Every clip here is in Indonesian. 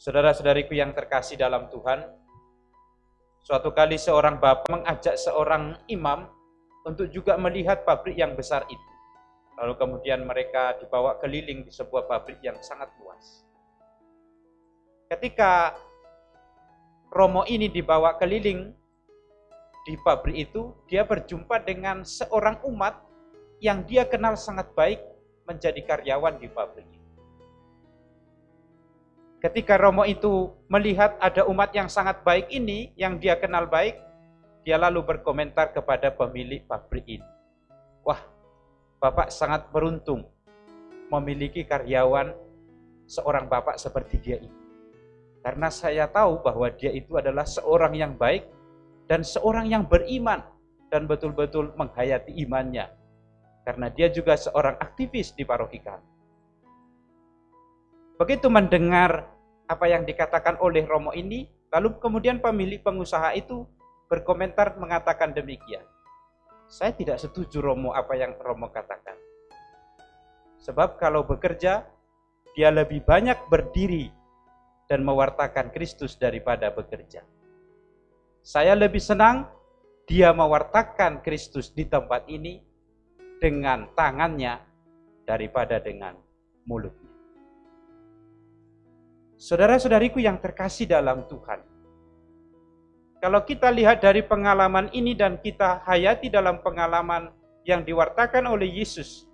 Saudara-saudariku yang terkasih dalam Tuhan, suatu kali seorang bapak mengajak seorang imam untuk juga melihat pabrik yang besar itu. Lalu kemudian mereka dibawa keliling di sebuah pabrik yang sangat luas. Ketika Romo ini dibawa keliling di pabrik itu, dia berjumpa dengan seorang umat yang dia kenal sangat baik menjadi karyawan di pabrik itu. Ketika Romo itu melihat ada umat yang sangat baik ini, yang dia kenal baik, dia lalu berkomentar kepada pemilik pabrik ini. Wah, Bapak sangat beruntung memiliki karyawan seorang Bapak seperti dia ini. Karena saya tahu bahwa dia itu adalah seorang yang baik dan seorang yang beriman dan betul-betul menghayati imannya. Karena dia juga seorang aktivis di paroki kami. Begitu mendengar apa yang dikatakan oleh Romo ini, lalu kemudian pemilik pengusaha itu berkomentar mengatakan demikian. Saya tidak setuju Romo apa yang Romo katakan. Sebab kalau bekerja, dia lebih banyak berdiri dan mewartakan Kristus daripada bekerja. Saya lebih senang dia mewartakan Kristus di tempat ini dengan tangannya daripada dengan mulutnya. Saudara-saudariku yang terkasih dalam Tuhan, kalau kita lihat dari pengalaman ini dan kita hayati dalam pengalaman yang diwartakan oleh Yesus,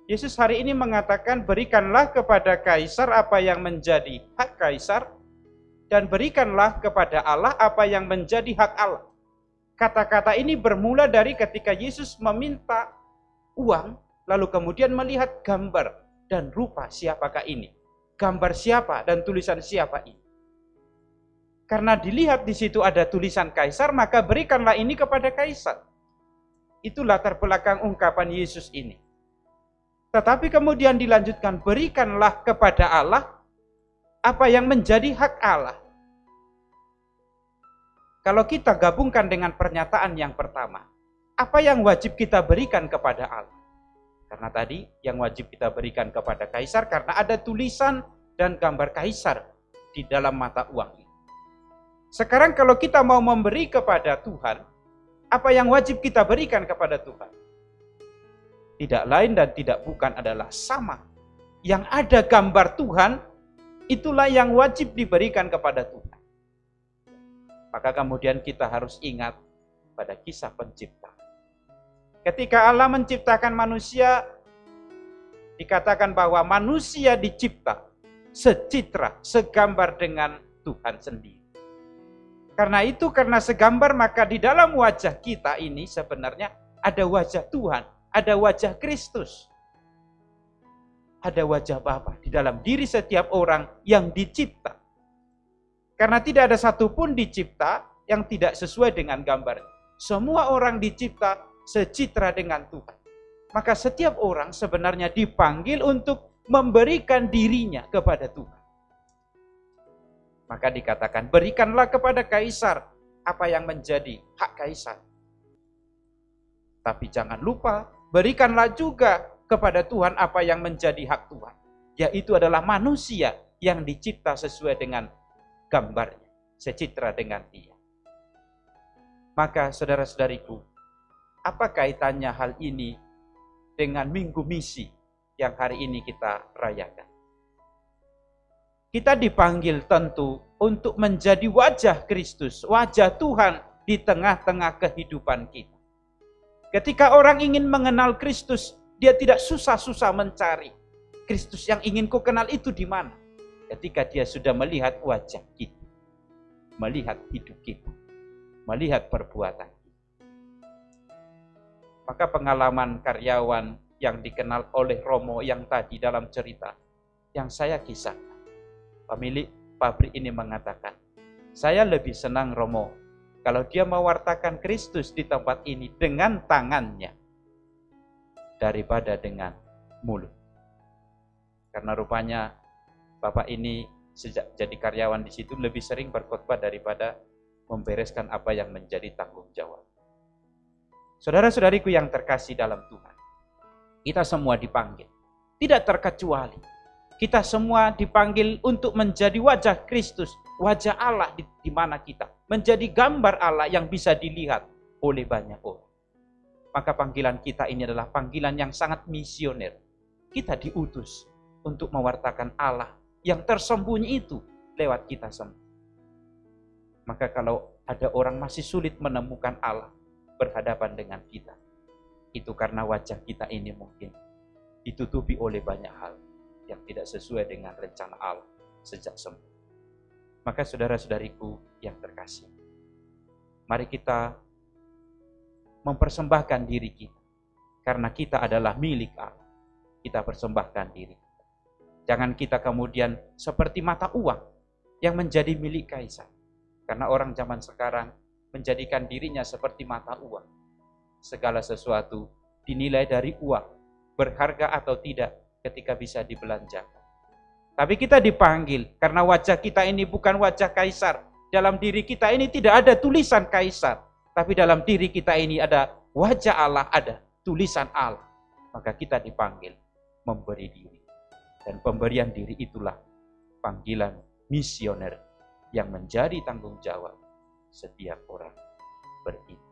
Yesus hari ini mengatakan, berikanlah kepada Kaisar apa yang menjadi hak Kaisar, dan berikanlah kepada Allah apa yang menjadi hak Allah. Kata-kata ini bermula dari ketika Yesus meminta uang, lalu kemudian melihat gambar dan rupa siapakah ini. Gambar siapa dan tulisan siapa ini. Karena dilihat di situ ada tulisan Kaisar, maka berikanlah ini kepada Kaisar. Itu latar belakang ungkapan Yesus ini. Tetapi kemudian dilanjutkan, berikanlah kepada Allah apa yang menjadi hak Allah. Kalau kita gabungkan dengan pernyataan yang pertama, apa yang wajib kita berikan kepada Allah? Karena tadi yang wajib kita berikan kepada Kaisar karena ada tulisan dan gambar Kaisar di dalam mata uang ini. Sekarang kalau kita mau memberi kepada Tuhan, apa yang wajib kita berikan kepada Tuhan? Tidak lain dan tidak bukan adalah sama. Yang ada gambar Tuhan, itulah yang wajib diberikan kepada Tuhan. Maka kemudian kita harus ingat pada kisah penciptaan. Ketika Allah menciptakan manusia, dikatakan bahwa manusia dicipta secitra, segambar dengan Tuhan sendiri. Karena itu, karena segambar, maka di dalam wajah kita ini sebenarnya ada wajah Tuhan, ada wajah Kristus. Ada wajah Bapa di dalam diri setiap orang yang dicipta. Karena tidak ada satupun dicipta yang tidak sesuai dengan gambar. Semua orang dicipta secitra dengan Tuhan. Maka setiap orang sebenarnya dipanggil untuk memberikan dirinya kepada Tuhan. Maka dikatakan, berikanlah kepada Kaisar apa yang menjadi hak Kaisar. Tapi jangan lupa, berikanlah juga kepada Tuhan apa yang menjadi hak Tuhan. Yaitu adalah manusia yang dicipta sesuai dengan gambarnya, secitra dengan Dia. Maka saudara-saudariku, apa kaitannya hal ini dengan Minggu Misi yang hari ini kita rayakan? Kita dipanggil tentu untuk menjadi wajah Kristus, wajah Tuhan di tengah-tengah kehidupan kita. Ketika orang ingin mengenal Kristus, dia tidak susah-susah mencari. Kristus yang ingin ku kenal itu di mana? Ketika dia sudah melihat wajah kita, melihat hidup kita, melihat perbuatan kita. Maka pengalaman karyawan yang dikenal oleh Romo yang tadi dalam cerita, yang saya kisahkan, Pemilik pabrik ini mengatakan, saya lebih senang Romo kalau dia mewartakan Kristus di tempat ini dengan tangannya daripada dengan mulut. Karena rupanya Bapak ini sejak jadi karyawan di situ lebih sering berkhotbah daripada membereskan apa yang menjadi tanggung jawab. Saudara-saudariku yang terkasih dalam Tuhan, kita semua dipanggil, tidak terkecuali. Kita semua dipanggil untuk menjadi wajah Kristus, wajah Allah di mana kita, menjadi gambar Allah yang bisa dilihat oleh banyak orang. Maka panggilan kita ini adalah panggilan yang sangat misioner. Kita diutus untuk mewartakan Allah yang tersembunyi itu lewat kita semua. Maka kalau ada orang masih sulit menemukan Allah berhadapan dengan kita, itu karena wajah kita ini mungkin ditutupi oleh banyak hal yang tidak sesuai dengan rencana Allah sejak semula. Maka saudara-saudariku yang terkasih, mari kita mempersembahkan diri kita. Karena kita adalah milik Allah, kita persembahkan diri kita. Jangan kita kemudian seperti mata uang yang menjadi milik kaisar. Karena orang zaman sekarang menjadikan dirinya seperti mata uang. Segala sesuatu dinilai dari uang, berharga atau tidak ketika bisa dibelanjakan. Tapi kita dipanggil karena wajah kita ini bukan wajah kaisar. Dalam diri kita ini tidak ada tulisan kaisar, tapi dalam diri kita ini ada wajah Allah, ada tulisan Allah. Maka kita dipanggil memberi diri. Dan pemberian diri itulah panggilan misioner yang menjadi tanggung jawab setiap orang beriman.